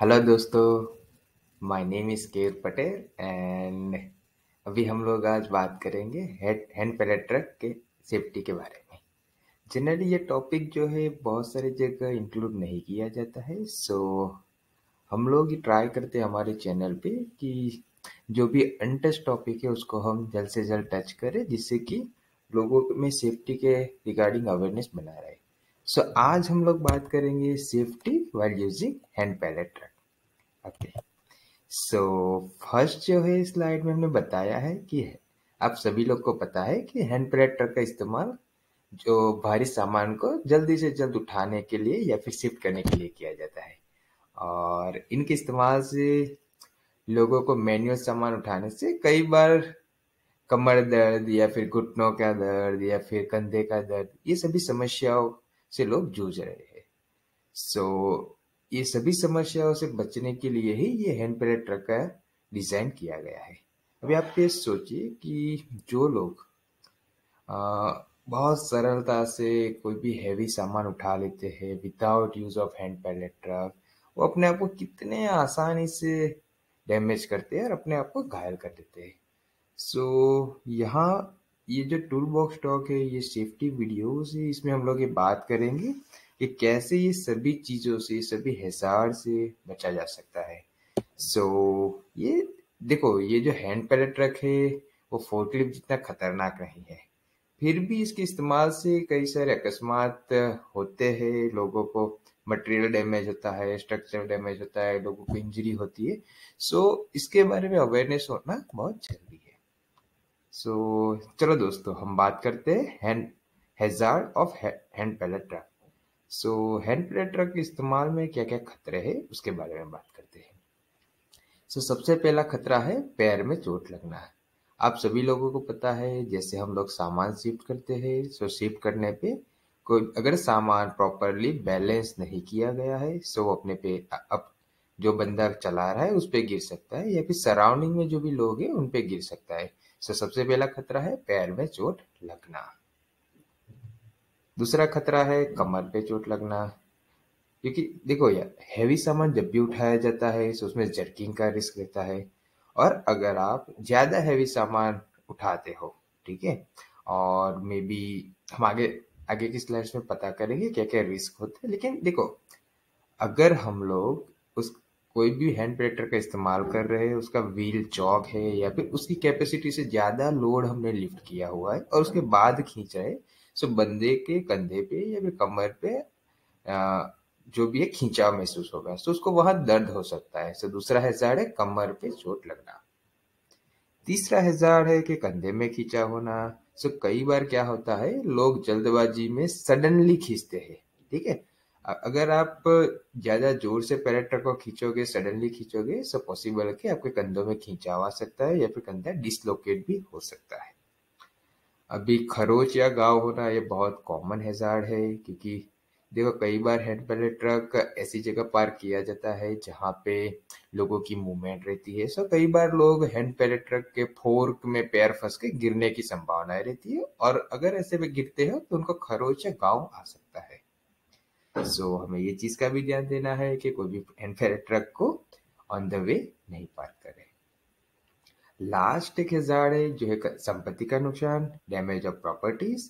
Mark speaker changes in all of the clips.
Speaker 1: Hello दोस्तों, my name is केर Patel and अभी हम लोग आज बात करेंगे हैंड पैलेट ट्रक के सेफ्टी के बारे में। जनरली ये टॉपिक जो है बहुत सारी जगह इंक्लूड नहीं किया जाता है, सो हम लोग ये ट्राई करते हैं हमारे चैनल पे कि जो भी अनटच टॉपिक है उसको हम जल्द से जल्द टच करें, जिससे कि लोगों में सेफ्टी के रिगार्डिंग अवेयरनेस बना रहे। सो आज हम लोग बात करेंगे safety while using hand pallet truck. Okay, so first जो है स्लाइड में हमने बताया है कि आप सभी लोग को पता है कि हैंड पैलेट ट्रक का इस्तेमाल जो भारी सामान को जल्दी से जल्द उठाने के लिए या फिर शिफ्ट करने के लिए किया जाता है। और इनके इस्तेमाल से लोगों को मैनुअल सामान उठाने से कई बार कमर दर्द या फिर घुटनों का दर्द या फिर कंधे का दर्द, ये सभी समस्याओं से लोग जूझ रहे हैं। सो ये सभी समस्याओं से बचने के लिए ही ये हैंड पैलेट ट्रक का डिजाइन किया गया है। अभी आप ये सोचिए कि जो लोग अ, बहुत सरलता से कोई भी हैवी सामान उठा लेते हैं without use of hand pallet truck, वो अपने आप को कितने आसानी से डैमेज करते हैं और अपने आप को घायल कर देते हैं। सो यहाँ ये जो टूल बॉक्स टॉक है, ये सेफ्टी वीडियोस है, इसमें हम लोग ये बात करेंगे कि कैसे ये सभी चीज़ों से, सभी हैजार्ड से बचा जा सकता है। सो ये देखो, ये जो हैंड पैलेट ट्रक है वो फोर्कलिफ्ट जितना खतरनाक नहीं है, फिर भी इसके इस्तेमाल से कई सारे अकस्मात होते हैं। लोगों को मटेरियल डैमेज होता है, स्ट्रक्चर डैमेज होता है, लोगों को इंजरी होती है। सो इसके बारे में अवेयरनेस होना बहुत जरूरी है। सो चलो दोस्तों, हम बात करते हैं hazard of hand pallet truck. So hand pallet truck के इस्तेमाल में क्या क्या खतरे हैं उसके बारे में बात करते हैं। सो सबसे पहला खतरा है पैर में चोट लगना। आप सभी लोगों को पता है, जैसे हम लोग सामान शिफ्ट करते हैं, सो शिफ्ट करने पे कोई अगर सामान प्रॉपरली बैलेंस नहीं किया गया है, सो वो अपने पे अब जो बंदा चला रहा है उस पे गिर सकता है या फिर सराउंडिंग में जो भी लोग हैं उन पे गिर सकता है। सो सबसे पहला खतरा है पैर में चोट लगना। दूसरा खतरा है कमर पे चोट लगना, क्योंकि देखो यार, हैवी सामान जब भी उठाया जाता है तो उसमें जर्किंग का रिस्क रहता है। और अगर आप ज्यादा हैवी सामान उठाते हो, ठीक है, और मे बी हम आगे आगे की स्लाइड्स में पता करेंगे क्या क्या रिस्क होते हैं, लेकिन देखो, अगर हम लोग उस कोई भी हैंड ब्रेकर का इस्तेमाल कर रहे हैं, उसका व्हील चौक है या फिर उसकी कैपेसिटी से ज्यादा लोड हमने लिफ्ट किया हुआ है और उसके बाद खींच रहे, सो बंदे के कंधे पे या फिर कमर पे जो भी है खिंचाव महसूस होगा, तो उसको वहां दर्द हो सकता है। सो दूसरा हैजार्ड है कमर पे चोट लगना। तीसरा हैजार्ड है कि कंधे में खींचा होना। सो कई बार क्या होता है, लोग जल्दबाजी में सडनली खींचते हैं, ठीक है। अगर आप ज्यादा जोर से पैरेक्टर को खींचोगे, सडनली खींचोगे, सो पॉसिबल है कि आपके कंधों में खींचाव आ सकता है या फिर कंधा डिसलोकेट भी हो सकता है। अभी खरोच या घाव होना ये बहुत कॉमन हैजार्ड है, क्योंकि देखो कई बार हैंड पैलेट ट्रक ऐसी जगह पार्क किया जाता है जहाँ पे लोगों की मूवमेंट रहती है। सो कई बार लोग हैंड पैलेट ट्रक के फोर्क में पैर फंस के गिरने की संभावना रहती है, और अगर ऐसे में गिरते हो तो उनको खरोच या घाव आ सकता है। सो हमें ये चीज का भी ध्यान देना है कि कोई भी हैंड पैलेट ट्रक को ऑन द वे नहीं पार्क करे। लास्ट एक हैजार्ड है जो है संपत्ति का नुकसान, डैमेज ऑफ प्रॉपर्टीज।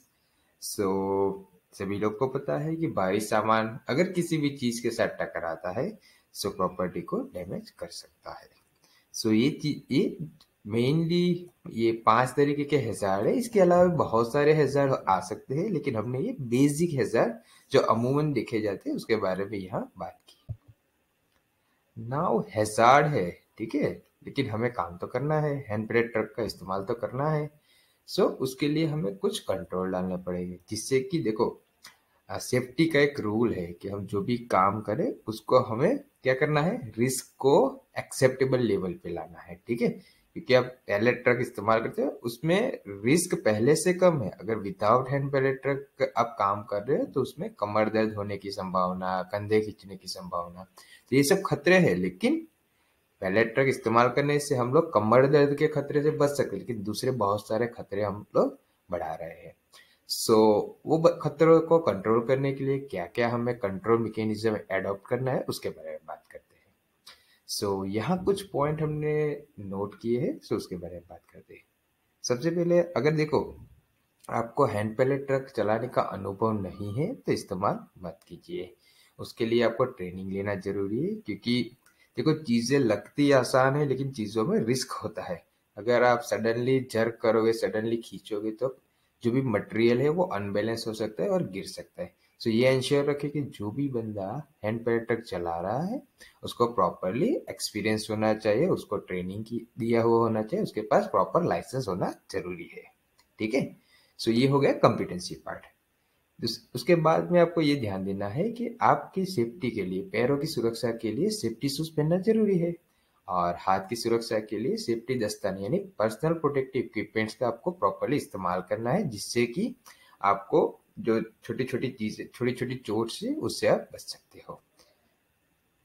Speaker 1: सो सभी लोग को पता है कि भारी सामान अगर किसी भी चीज के साथ टकराता है, सो प्रॉपर्टी को डैमेज कर सकता है। सो ये मेनली ये 5 तरीके के हैजार्ड है। इसके अलावा बहुत सारे हैजार्ड आ सकते हैं, लेकिन हमने ये बेसिक हैजार्ड जो अमूमन देखे जाते हैं उसके बारे में यहाँ बात की। नाउ हैजार्ड है, ठीक है, लेकिन हमें काम तो करना है, हैंड ब्रेक ट्रक का इस्तेमाल तो करना है। सो उसके लिए हमें कुछ कंट्रोल डालने पड़ेंगे, जिससे कि देखो, सेफ्टी का एक रूल है कि हम जो भी काम करें उसको हमें क्या करना है, रिस्क को एक्सेप्टेबल लेवल पे लाना है, ठीक है। क्योंकि आप पैलेट ट्रक इस्तेमाल करते हो उसमें रिस्क पहले से कम है। अगर विदाउट हैंड पैलेट ट्रक आप काम कर रहे हो तो उसमें कमर दर्द होने की संभावना, कंधे खींचने की संभावना, तो ये सब खतरे हैं। लेकिन पैलेट ट्रक इस्तेमाल करने से हम लोग कमर दर्द के खतरे से बच सकते हैं, लेकिन दूसरे बहुत सारे खतरे हम लोग बढ़ा रहे हैं। सो वो खतरों को कंट्रोल करने के लिए क्या क्या हमें कंट्रोल मैकेनिज्म एडॉप्ट करना है उसके बारे में बात करते हैं। यहाँ कुछ पॉइंट हमने नोट किए हैं, उसके बारे में बात करते हैं। सबसे पहले अगर देखो आपको हैंड पैलेट ट्रक चलाने का अनुभव नहीं है तो इस्तेमाल मत कीजिए। उसके लिए आपको ट्रेनिंग लेना जरूरी है, क्योंकि देखो चीजें लगती आसान है लेकिन चीजों में रिस्क होता है। अगर आप सडनली जर्क करोगे, सडनली खींचोगे तो जो भी मटेरियल है वो अनबैलेंस हो सकता है और गिर सकता है। ये इंश्योर रखे कि जो भी बंदा हैंड पैलेट ट्रक चला रहा है उसको प्रॉपरली एक्सपीरियंस होना चाहिए, उसको ट्रेनिंग की दिया हुआ होना चाहिए, उसके पास प्रॉपर लाइसेंस होना जरूरी है। ठीक है, ये हो गया कॉम्पिटेंसी पार्ट। उसके बाद में आपको ये ध्यान देना है कि आपकी सेफ्टी के लिए, पैरों की सुरक्षा के लिए सेफ्टी शूज पहनना जरूरी है, और हाथ की सुरक्षा के लिए सेफ्टी दस्ताने यानी पर्सनल प्रोटेक्टिव इक्विपमेंट्स का आपको प्रॉपरली इस्तेमाल करना है, जिससे कि आपको जो छोटी छोटी चीजें, छोटी छोटी चोट से उससे आप बच सकते हो।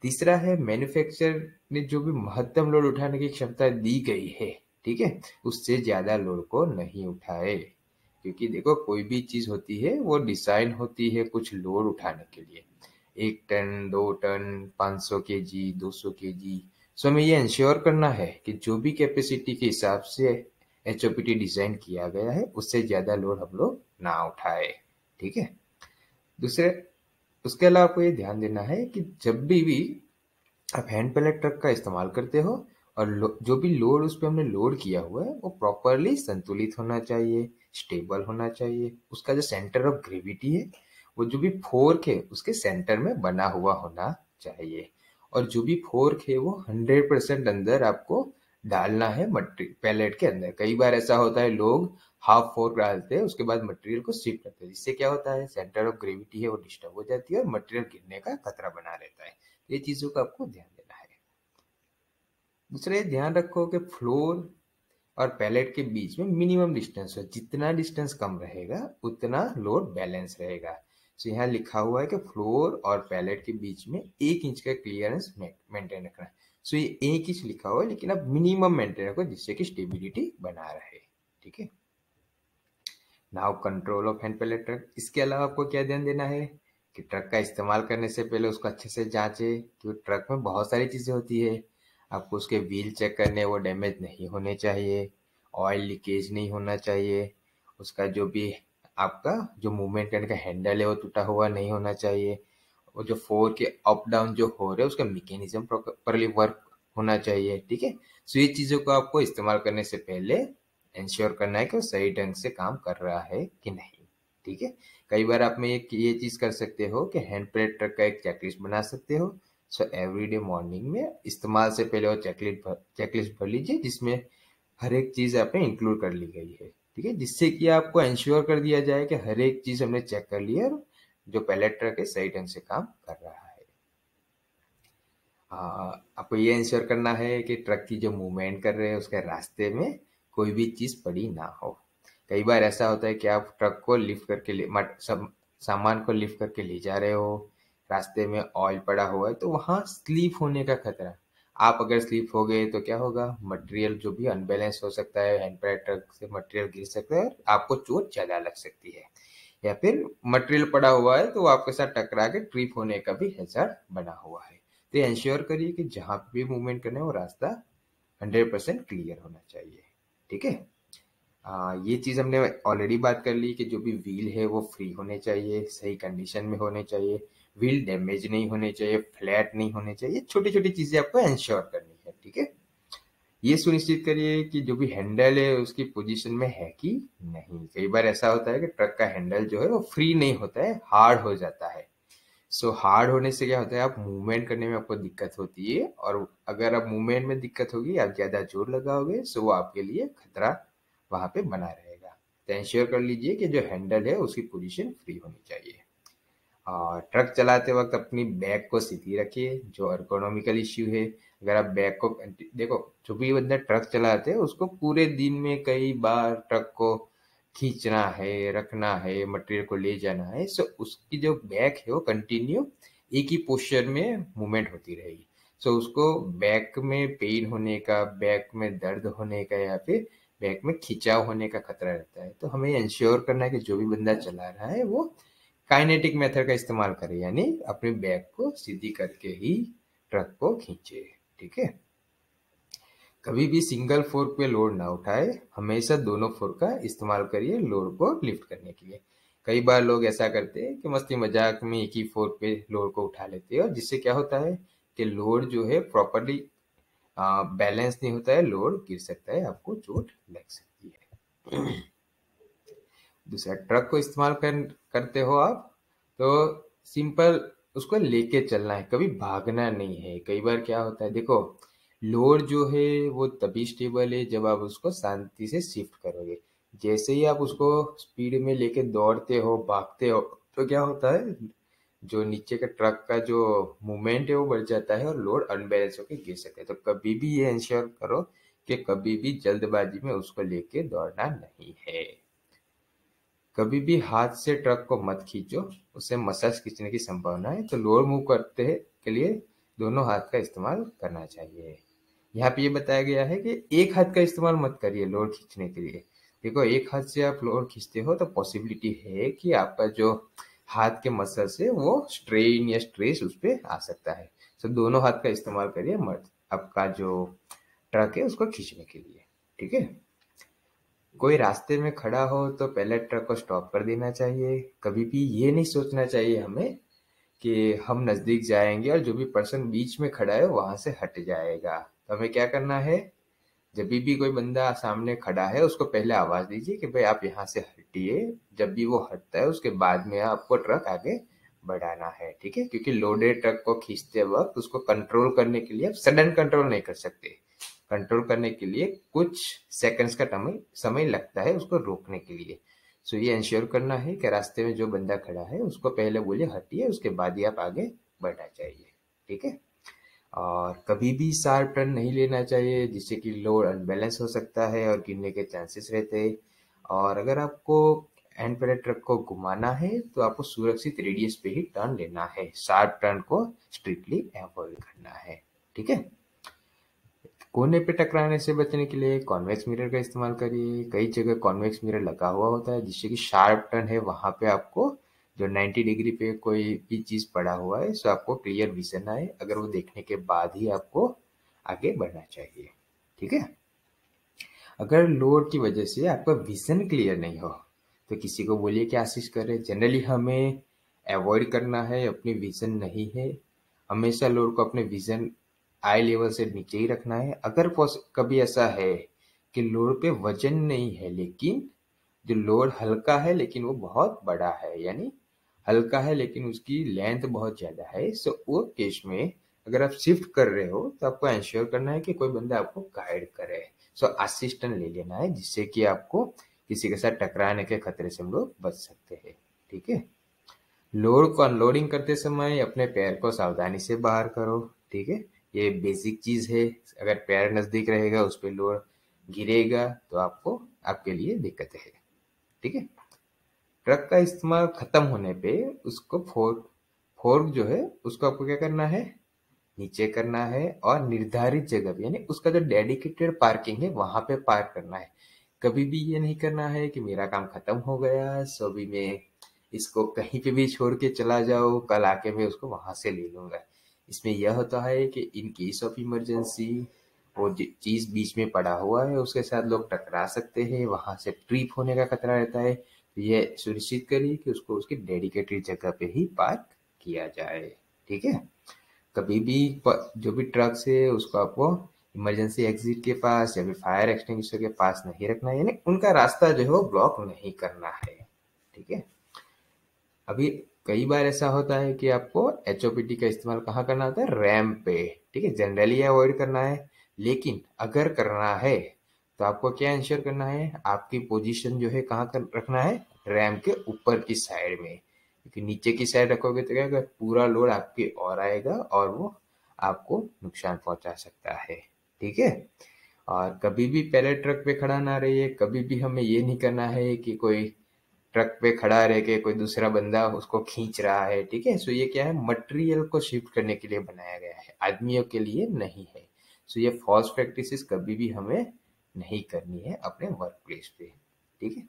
Speaker 1: तीसरा है, मैन्युफैक्चरर ने जो भी महत्तम लोड उठाने की क्षमता दी गई है, ठीक है, उससे ज्यादा लोड को नहीं उठाए। क्योंकि देखो कोई भी चीज होती है वो डिजाइन होती है कुछ लोड उठाने के लिए, 1 टन 2 टन 500 kg 200 kg। हमें ये इंश्योर करना है कि जो भी कैपेसिटी के हिसाब से HOPT डिजाइन किया गया है उससे ज्यादा लोड हम लोग ना उठाए। ठीक है, दूसरे उसके अलावा आपको ये ध्यान देना है कि जब भी आप हैंड पैलेट ट्रक का इस्तेमाल करते हो और जो भी लोड उस पर हमने लोड किया हुआ है वो प्रॉपरली संतुलित होना चाहिए, स्टेबल होना चाहिए। उसका जो सेंटर ऑफ ग्रेविटी है वो जो भी फोर्क है उसके सेंटर में बना हुआ होना चाहिए, और जो भी फोर्क है वो 100% अंदर आपको डालना है मटेरियल पैलेट के अंदर। कई बार ऐसा होता है लोग हाफ फोर्क डालते हैं उसके बाद मटेरियल को शिफ्ट करते हैं, जिससे क्या होता है सेंटर ऑफ ग्रेविटी है वो डिस्टर्ब हो जाती है और मटेरियल गिरने का खतरा बना रहता है। ये चीजों का आपको ध्यान देना है। दूसरा ये ध्यान रखो कि फ्लोर और पैलेट के बीच में मिनिमम डिस्टेंस हो, जितना डिस्टेंस कम रहेगा उतना लोड बैलेंस रहेगा। यहाँ लिखा हुआ है कि फ्लोर और पैलेट के बीच में 1 इंच का क्लियरेंस मेंटेन रखना है। ये 1 इंच लिखा हुआ है लेकिन आप मिनिमम मेंटेन रखो जिससे कि स्टेबिलिटी बना रहे। ठीक है, now control of hand pallet truck. इसके अलावा आपको क्या ध्यान देना है कि ट्रक का इस्तेमाल करने से पहले उसको अच्छे से जांचे, क्योंकि ट्रक में बहुत सारी चीजें होती है। आपको उसके व्हील चेक करने, वो डैमेज नहीं होने चाहिए, ऑयल लीकेज नहीं होना चाहिए, उसका जो भी आपका जो मूवमेंट करने का हैंडल है वो टूटा हुआ नहीं होना चाहिए, वो जो फोर के अप डाउन जो हो रहे हैं उसका मैकेनिज्म प्रॉपरली वर्क होना चाहिए। ठीक है, ये चीजों को आपको इस्तेमाल करने से पहले इंश्योर करना है कि वो सही ढंग से काम कर रहा है कि नहीं। ठीक है, कई बार आप में ये चीज कर सकते हो कि हैंड पैलेट ट्रक का एक चेकलिस्ट बना सकते हो। एवरीडे मॉर्निंग में इस्तेमाल से पहले वो चेकलिस्ट भर लीजिए जिसमें हर एक चीज आपने इंक्लूड कर ली गई है। ठीक है, जिससे कि आपको इंश्योर कर दिया जाए कि हर एक चीज हमने चेक कर ली है और जो पैलेट ट्रक है सही ढंग से काम कर रहा है। आपको ये इंश्योर करना है कि ट्रक की जो मूवमेंट कर रहे हैं उसके रास्ते में कोई भी चीज पड़ी ना हो। कई बार ऐसा होता है कि आप ट्रक को लिफ्ट करके सब सामान को लिफ्ट करके ले जा रहे हो, रास्ते में ऑयल पड़ा हुआ है तो वहां स्लीप होने का खतरा। आप अगर स्लीप हो गए तो क्या होगा, मटेरियल जो भी अनबैलेंस हो सकता है, हैंड पैलेट ट्रक से मटेरियल गिर सकता है और आपको चोट ज्यादा लग सकती है। या फिर मटेरियल पड़ा हुआ है तो वो आपके साथ टकरा के ट्रिप होने का भी हैजार्ड बना हुआ है। तो इंश्योर करिए कि जहां पे भी मूवमेंट करना है वो रास्ता 100% क्लियर होना चाहिए। ठीक है, ये चीज हमने ऑलरेडी बात कर ली कि जो भी व्हील है वो फ्री होने चाहिए, सही कंडीशन में होने चाहिए, व्हील डैमेज नहीं होने चाहिए, फ्लैट नहीं होने चाहिए। छोटी छोटी चीजें आपको इंश्योर करनी है। ठीक है, ये सुनिश्चित करिए कि जो भी हैंडल है उसकी पोजीशन में है कि नहीं। कई बार ऐसा होता है कि ट्रक का हैंडल जो है वो फ्री नहीं होता है, हार्ड हो जाता है। हार्ड होने से क्या होता है, आप मूवमेंट करने में आपको दिक्कत होती है, और अगर आप मूवमेंट में दिक्कत होगी, आप ज्यादा जोर लगाओगे वो आपके लिए खतरा वहां पे बना रहेगा। तो इंश्योर कर लीजिए कि जो हैंडल है उसकी पोजीशन फ्री होनी चाहिए। और ट्रक चलाते वक्त अपनी बैक को सीधी रखिए, जो ergonomical इश्यू है। अगर आप बैक को देखो, जो भी बंदा ट्रक चलाते हैं उसको पूरे दिन में कई बार ट्रक को खींचना है, रखना है, मटेरियल को ले जाना है, उसकी जो बैक है वो कंटिन्यू एक ही पोस्चर में मूवमेंट होती रहेगी। उसको बैक में पेन होने का, बैक में दर्द होने का या फिर बैक में खिंचाव होने का खतरा रहता है। तो हमें इंश्योर करना है कि जो भी बंदा चला रहा है वो काइनेटिक मेथड का इस्तेमाल करे, यानी अपने बैक को सीधी करके ही ट्रक को खींचे। ठीक है। कभी भी सिंगल फोर्क पे लोड ना उठाए, हमेशा दोनों फोर्क का इस्तेमाल करिए लोड को लिफ्ट करने के लिए। कई बार लोग ऐसा करते हैं कि मस्ती मजाक में एक ही फोर्क पे लोड को उठा लेते हैं, और जिससे क्या होता है कि लोड जो है प्रॉपरली बैलेंस नहीं होता है, लोड गिर सकता है, आपको चोट लग सकती है। दूसरा, ट्रक को इस्तेमाल करते हो आप, तो सिंपल उसको लेके चलना है, कभी भागना नहीं है। कई बार क्या होता है, देखो, लोड जो है वो तभी स्टेबल है जब आप उसको शांति से शिफ्ट करोगे। जैसे ही आप उसको स्पीड में लेके दौड़ते हो, भागते हो, तो क्या होता है, जो नीचे का ट्रक का जो मूवमेंट है वो बढ़ जाता है और लोड अनबैलेंस होकर गिर सकता है। तो कभी भी ये इंश्योर करो कि कभी भी जल्दबाजी में उसको लेके दौड़ना नहीं है। कभी भी हाथ से ट्रक को मत खींचो, उससे मसल्स खींचने की संभावना है। तो लोड मूव करते के लिए दोनों हाथ का इस्तेमाल करना चाहिए। यहाँ पे ये बताया गया है कि एक हाथ का इस्तेमाल मत करिए लोड खींचने के लिए। देखो, एक हाथ से आप लोड खींचते हो तो पॉसिबिलिटी है कि आपका जो हाथ के मसल्स है वो स्ट्रेन या स्ट्रेस उस पर आ सकता है। तो दोनों हाथ का इस्तेमाल करिए मत आपका जो ट्रक है उसको खींचने के लिए। ठीक है। कोई रास्ते में खड़ा हो तो पहले ट्रक को स्टॉप कर देना चाहिए। कभी भी ये नहीं सोचना चाहिए हमें कि हम नजदीक जाएंगे और जो भी पर्सन बीच में खड़ा है वहां से हट जाएगा। तो हमें क्या करना है, जब भी कोई बंदा सामने खड़ा है उसको पहले आवाज दीजिए कि भाई आप यहाँ से हटिए। जब भी वो हटता है उसके बाद में आपको ट्रक आगे बढ़ाना है। ठीक है, क्योंकि लोडेड ट्रक को खींचते वक्त उसको कंट्रोल करने के लिए आप सडन कंट्रोल नहीं कर सकते। कंट्रोल करने के लिए कुछ सेकंड्स का समय लगता है उसको रोकने के लिए। सो ये इंश्योर करना है कि रास्ते में जो बंदा खड़ा है उसको पहले बोलिए हटिए, उसके बाद ही आप आगे बढ़ना चाहिए। ठीक है। और कभी भी शार्प टर्न नहीं लेना चाहिए, जिससे कि लोड अनबैलेंस हो सकता है और गिरने के चांसेस रहते हैं। और अगर आपको एंड पैडल ट्रक को घुमाना है तो आपको सुरक्षित रेडियस पे ही टर्न लेना है, शार्प टर्न को स्ट्रिक्टली अवॉइड करना है। ठीक है। कोने पे टकराने से बचने के लिए कॉन्वेक्स मिरर का इस्तेमाल करिए। कई जगह कॉन्वेक्स मिरर लगा हुआ होता है, जिससे कि शार्प टर्न है वहां पे आपको जो 90 डिग्री पे कोई भी चीज पड़ा हुआ है सो आपको क्लियर विजन आए, अगर वो देखने के बाद ही आपको आगे बढ़ना चाहिए। ठीक है। अगर लोड की वजह से आपका विजन क्लियर नहीं हो तो किसी को बोलिए कि आशीष करे। जनरली हमें अवॉइड करना है, अपनी विजन नहीं है, हमेशा लोड को अपने विजन आई लेवल से नीचे ही रखना है। अगर कभी ऐसा है कि लोड पे वजन नहीं है लेकिन जो लोड हल्का है लेकिन वो बहुत बड़ा है, यानी हल्का है लेकिन उसकी लेंथ बहुत ज्यादा है, सो वो केस में अगर आप शिफ्ट कर रहे हो तो आपको इंश्योर करना है कि कोई बंदा आपको गाइड करे। सो असिस्टेंट ले लेना है, जिससे कि आपको किसी के साथ टकराने के खतरे से हम लोग बच सकते हैं। ठीक है। लोड को अनलोडिंग करते समय अपने पैर को सावधानी से बाहर करो। ठीक है। ये बेसिक चीज है। अगर पैर नजदीक रहेगा उस पर लोड गिरेगा तो आपको आपके लिए दिक्कत है। ठीक है। ट्रक का इस्तेमाल खत्म होने पे उसको फोर्क फोर्क जो है उसको आपको क्या करना है, नीचे करना है और निर्धारित जगह पे, यानी उसका जो डेडिकेटेड पार्किंग है वहां पे पार्क करना है। कभी भी ये नहीं करना है कि मेरा काम खत्म हो गया सो अभी मैं इसको कहीं पे भी छोड़ के चला जाऊं, कल आके मैं उसको वहां से ले लूंगा। इसमें यह होता है कि इन केस ऑफ इमरजेंसी वो चीज बीच में पड़ा हुआ है उसके साथ लोग टकरा सकते हैं, वहां से ट्रिप होने का खतरा रहता है। तो ये सुनिश्चित करिए कि उसको उसकी डेडिकेटेड जगह पे ही पार्क किया जाए। ठीक है। कभी भी जो भी ट्रक्स है उसको आपको इमरजेंसी एग्जिट के पास या फिर फायर एक्सटिंग्विशर के पास नहीं रखना है, यानी उनका रास्ता जो है वो ब्लॉक नहीं करना है। ठीक है। अभी कई बार ऐसा होता है कि आपको एचओपीटी का इस्तेमाल कहाँ करना होता है, रैम्प पे। ठीक है, जनरली अवॉइड करना है, लेकिन अगर करना है तो आपको क्या इंश्योर करना है, आपकी पोजीशन जो है कहाँ कर रखना है, रैम्प के ऊपर की साइड में। क्योंकि नीचे की साइड रखोगे तो क्या होगा, पूरा लोड आपकी ओर आएगा और वो आपको नुकसान पहुंचा सकता है। ठीक है। और कभी भी पहले ट्रक पे खड़ा ना रहिए। कभी भी हमें ये नहीं करना है कि कोई ट्रक पे खड़ा रह के कोई दूसरा बंदा उसको खींच रहा है। ठीक है। सो ये क्या है, मटेरियल को शिफ्ट करने के लिए बनाया गया है, आदमियों के लिए नहीं है। सो ये फॉल्स प्रैक्टिसेस कभी भी हमें नहीं करनी है अपने वर्क प्लेस पे। ठीक है।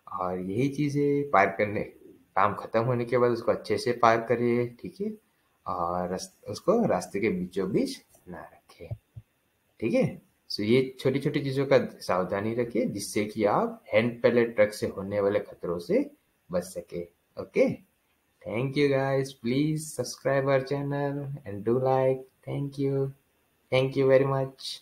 Speaker 1: और यही चीज है, पार्क करने काम खत्म होने के बाद उसको अच्छे से पार्क करिए। ठीक है। और उसको रास्ते के बीचों बीच ना रखें। रखें। ठीक है। सो ये छोटी छोटी चीजों का सावधानी रखिए जिससे कि आप हैंड पैलेट ट्रक से होने वाले खतरों से बच सके। Okay, thank you guys, please subscribe our channel and do like. Thank you very much.